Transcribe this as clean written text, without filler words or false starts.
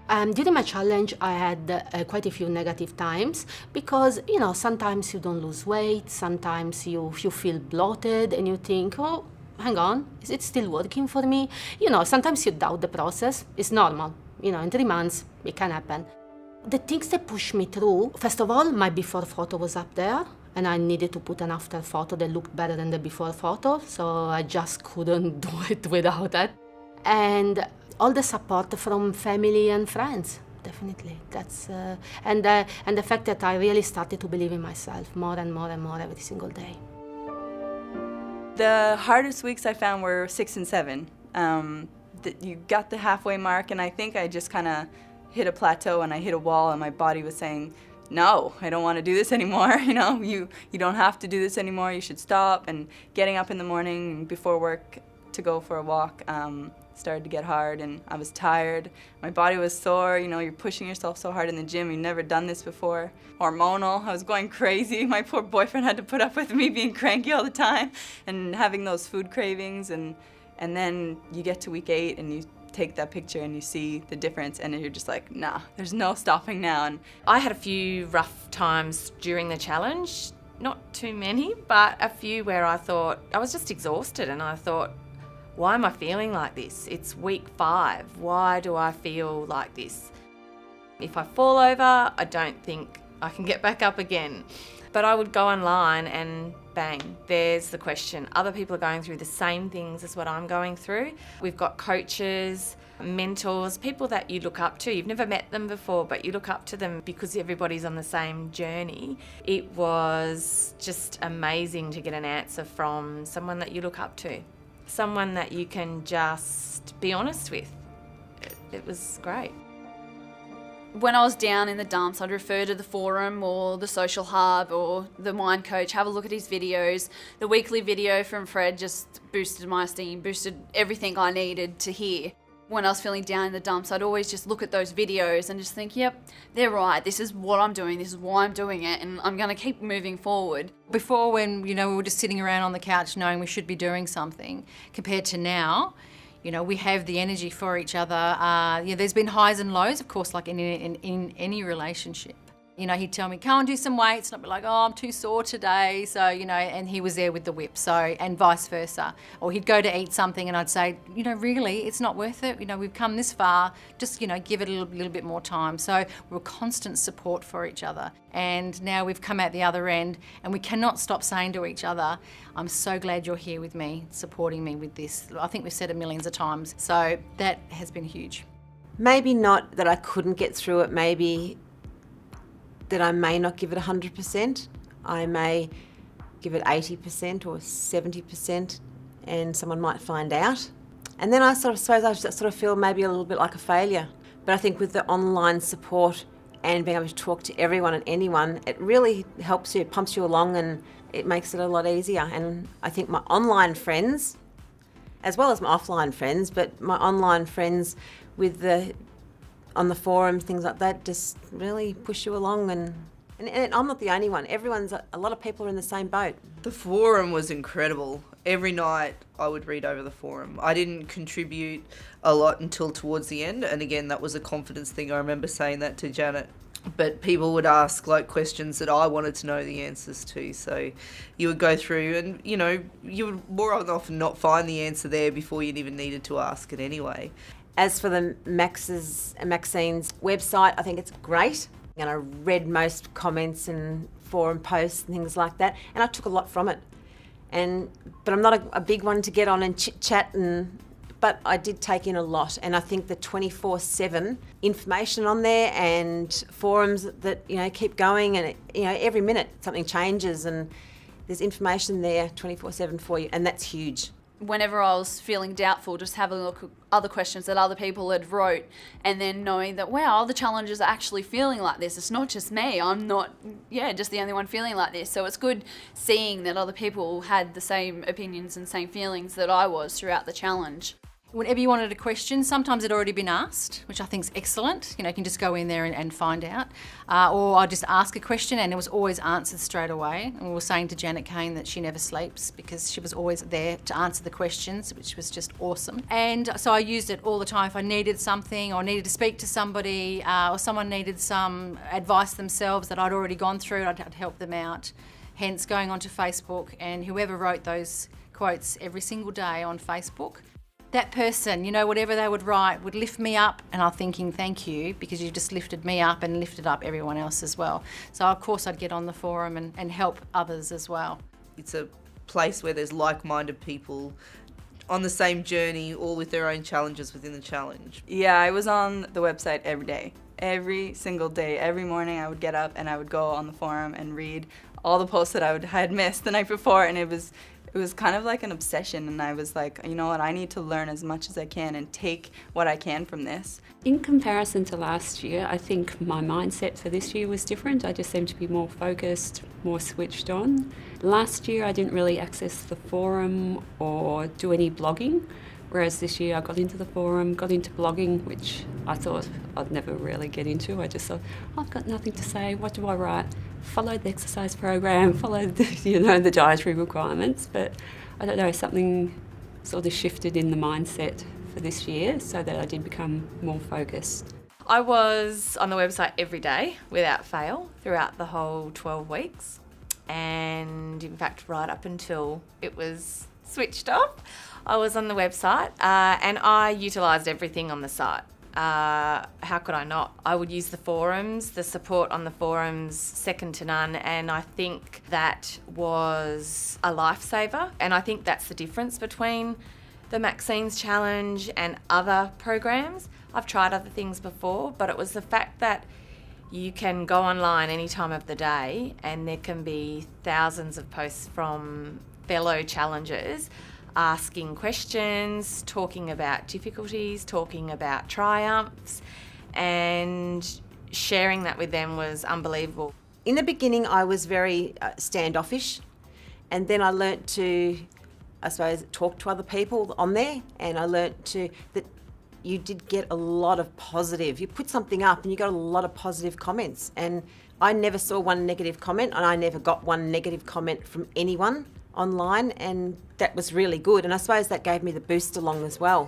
During my challenge, I had quite a few negative times because, sometimes you don't lose weight, sometimes you feel bloated and you think, oh, hang on, is it still working for me? Sometimes you doubt the process. It's normal. In 3 months, it can happen. The things that push me through, first of all, my before photo was up there and I needed to put an after photo that looked better than the before photo, so I just couldn't do it without that. And all the support from family and friends, definitely. That's and the fact that I really started to believe in myself more and more and more every single day. The hardest weeks I found were 6 and 7. You got the halfway mark, and I think I just kind of hit a plateau and I hit a wall, and my body was saying, no, I don't want to do this anymore. You don't have to do this anymore. You should stop. And getting up in the morning before work to go for a walk started to get hard, and I was tired. My body was sore. You're pushing yourself so hard in the gym. You've never done this before. Hormonal. I was going crazy. My poor boyfriend had to put up with me being cranky all the time and having those food cravings. And then you get to week 8 and you take that picture and you see the difference, and you're just like, nah, there's no stopping now. And I had a few rough times during the challenge, not too many, but a few where I thought I was just exhausted, and I thought, why am I feeling like this? It's week 5. Why do I feel like this? If I fall over, I don't think I can get back up again. But I would go online and bang, there's the question. Other people are going through the same things as what I'm going through. We've got coaches, mentors, people that you look up to. You've never met them before, but you look up to them because everybody's on the same journey. It was just amazing to get an answer from someone that you look up to. Someone that you can just be honest with. It was great. When I was down in the dumps, I'd refer to the forum or the social hub or the mind coach, have a look at his videos. The weekly video from Fred just boosted my esteem, boosted everything I needed to hear. When I was feeling down in the dumps, I'd always just look at those videos and just think, yep, they're right. This is what I'm doing. This is why I'm doing it. And I'm going to keep moving forward. Before, when, we were just sitting around on the couch knowing we should be doing something, compared to now, we have the energy for each other. There's been highs and lows, of course, like in any relationship. He'd tell me, come and do some weights, and I'd be like, oh, I'm too sore today. So, and he was there with the whip, so, and vice versa. Or he'd go to eat something and I'd say, really, it's not worth it. We've come this far, just, give it a little bit more time. So we're constant support for each other. And now we've come out the other end and we cannot stop saying to each other, I'm so glad you're here with me, supporting me with this. I think we've said it millions of times. So that has been huge. Maybe not that I couldn't get through it, maybe that I may not give it 100%. I may give it 80% or 70%, and someone might find out. And then I suppose I sort of feel maybe a little bit like a failure. But I think with the online support and being able to talk to everyone and anyone, it really helps you, it pumps you along, and it makes it a lot easier. And I think my online friends, as well as my offline friends, but my online friends on the forums, things like that, just really push you along. And I'm not the only one. A lot of people are in the same boat. The forum was incredible. Every night I would read over the forum. I didn't contribute a lot until towards the end, and again, that was a confidence thing. I remember saying that to Janet. But people would ask questions that I wanted to know the answers to. So you would go through and, you would more often not find the answer there before you'd even needed to ask it anyway. As for the Maxine's website, I think it's great. And I read most comments and forum posts and things like that, and I took a lot from it. But I'm not a big one to get on and chit-chat, but I did take in a lot. And I think the 24/7 information on there and forums that, keep going, and every minute something changes and there's information there 24/7 for you, and that's huge. Whenever I was feeling doubtful, just having a look at other questions that other people had wrote, and then knowing that, wow, other challengers are actually feeling like this. It's not just me. I'm not, just the only one feeling like this. So it's good seeing that other people had the same opinions and same feelings that I was throughout the challenge. Whenever you wanted a question, sometimes it had already been asked, which I think is excellent. You know, you can just go in there and find out. Or I'd just ask a question and it was always answered straight away. And we were saying to Janet Kane that she never sleeps because she was always there to answer the questions, which was just awesome. And so I used it all the time. If I needed something or needed to speak to somebody or someone needed some advice themselves that I'd already gone through, I'd help them out. Hence going onto Facebook, and whoever wrote those quotes every single day on Facebook, that person, you know, whatever they would write would lift me up, and I'm thinking, thank you, because you just lifted me up and lifted up everyone else as well. So of course I'd get on the forum and help others as well. It's a place where there's like-minded people on the same journey, all with their own challenges within the challenge. Yeah, I was on the website every day. Every single day, every morning I would get up and I would go on the forum and read all the posts that I had missed the night before, and it was kind of like an obsession, and I was like, you know what, I need to learn as much as I can and take what I can from this. In comparison to last year, I think my mindset for this year was different. I just seemed to be more focused, more switched on. Last year I didn't really access the forum or do any blogging, whereas this year I got into the forum, got into blogging, which I thought I'd never really get into. I just thought, I've got nothing to say, what do I write? Follow the exercise program, follow the dietary requirements, but I don't know, something sort of shifted in the mindset for this year so that I did become more focused. I was on the website every day without fail throughout the whole 12 weeks, and in fact right up until it was switched off, I was on the website and I utilised everything on the site. How could I not? I would use the forums, the support on the forums, second to none, and I think that was a lifesaver. And I think that's the difference between the Maxine's Challenge and other programs. I've tried other things before, but it was the fact that you can go online any time of the day and there can be thousands of posts from fellow challengers asking questions, talking about difficulties, talking about triumphs, and sharing that with them was unbelievable. In the beginning, I was very standoffish, and then I learnt to, I suppose, talk to other people on there, and I learnt that you did get a lot of positive. You put something up and you got a lot of positive comments, and I never saw one negative comment, and I never got one negative comment from anyone online, and that was really good, and I suppose that gave me the boost along as well.